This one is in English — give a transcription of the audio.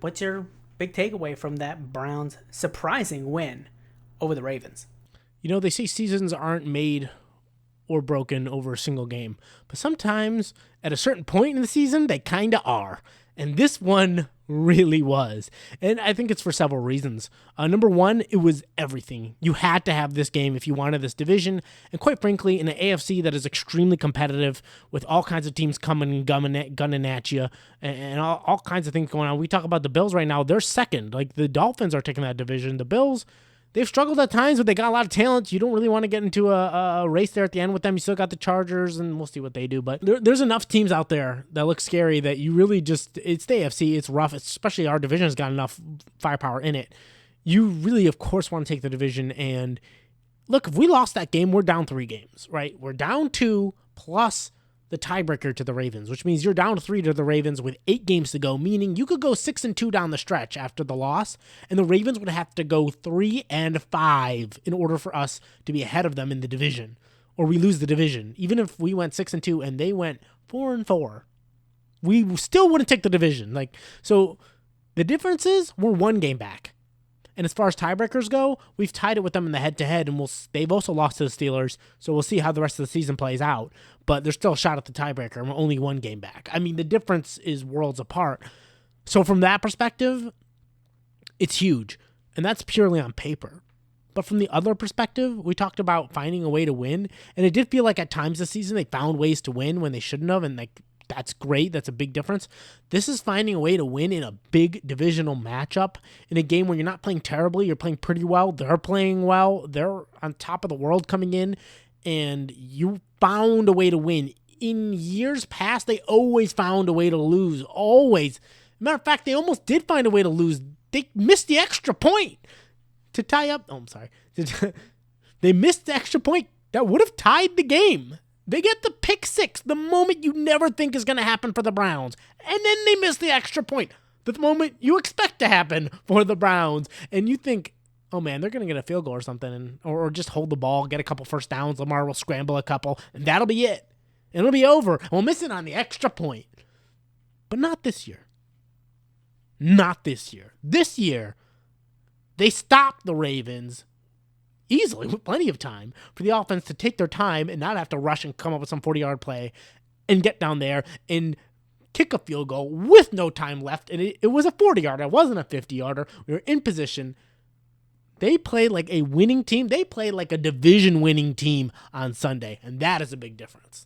What's your big takeaway from that Browns surprising win over the Ravens? They say seasons aren't made or broken over a single game, but sometimes at a certain point in the season, they kind of are. And this one really was. And I think it's for several reasons. Number one, it was everything. You had to have this game if you wanted this division. And quite frankly, in an AFC that is extremely competitive with all kinds of teams coming and gunning at you and all kinds of things going on. We talk about the Bills right now. They're second. Like the Dolphins are taking that division. The Bills, they've struggled at times, but they got a lot of talent. You don't really want to get into a race there at the end with them. You still got the Chargers, and we'll see what they do. But there's enough teams out there that look scary that you really just, it's the AFC. It's rough, especially our division has got enough firepower in it. You really, of course, want to take the division. And look, if we lost that game, we're down 3 games, right? We're down 2 plus the tiebreaker to the Ravens, which means you're down 3 to the Ravens with 8 games to go, meaning you could go 6-2 down the stretch after the loss, and the Ravens would have to go 3-5 in order for us to be ahead of them in the division, or we lose the division. Even if we went 6-2 and they went 4-4, we still wouldn't take the division. So the difference is we're 1 game back. And as far as tiebreakers go, we've tied it with them in the head-to-head, and they've also lost to the Steelers, so we'll see how the rest of the season plays out. But there's still a shot at the tiebreaker, and we're only 1 game back. I mean, the difference is worlds apart. So from that perspective, it's huge, and that's purely on paper. But from the other perspective, we talked about finding a way to win, and it did feel like at times this season they found ways to win when they shouldn't have, and that's great. That's a big difference. This is finding a way to win in a big divisional matchup in a game where you're not playing terribly. You're playing pretty well. They're playing well. They're on top of the world coming in, and you found a way to win. In years past, they always found a way to lose. Always. Matter of fact, they almost did find a way to lose. They missed the extra point to tie up. Oh, I'm sorry. They missed the extra point that would have tied the game. They get the pick 6, the moment you never think is going to happen for the Browns. And then they miss the extra point, the moment you expect to happen for the Browns. And you think, oh man, they're going to get a field goal or something, or just hold the ball, get a couple first downs. Lamar will scramble a couple, and that'll be it. And it'll be over. And we'll miss it on the extra point. But not this year. Not this year. This year, they stopped the Ravens easily, with plenty of time for the offense to take their time and not have to rush and come up with some 40-yard play and get down there and kick a field goal with no time left. And it was a 40-yarder. It wasn't a 50-yarder. We were in position. They played like a winning team. They played like a division-winning team on Sunday, and that is a big difference.